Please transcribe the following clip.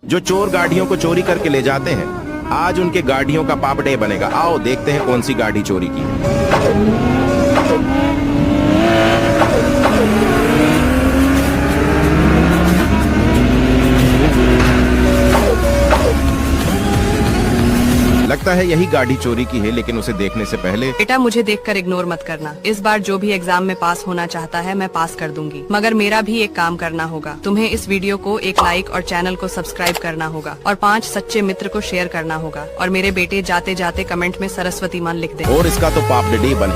जो चोर गाड़ियों को चोरी करके ले जाते हैं, आज उनके गाड़ियों का पाप डे बनेगा। आओ देखते हैं कौन सी गाड़ी चोरी की है। लगता है यही गाड़ी चोरी की है, लेकिन उसे देखने से पहले बेटा, मुझे देखकर इग्नोर मत करना। इस बार जो भी एग्जाम में पास होना चाहता है मैं पास कर दूंगी, मगर मेरा भी एक काम करना होगा। तुम्हें इस वीडियो को एक लाइक और चैनल को सब्सक्राइब करना होगा और 5 सच्चे मित्र को शेयर करना होगा। और मेरे बेटे जाते जाते कमेंट में सरस्वती मान लिख दे। और इसका तो पाप डे बन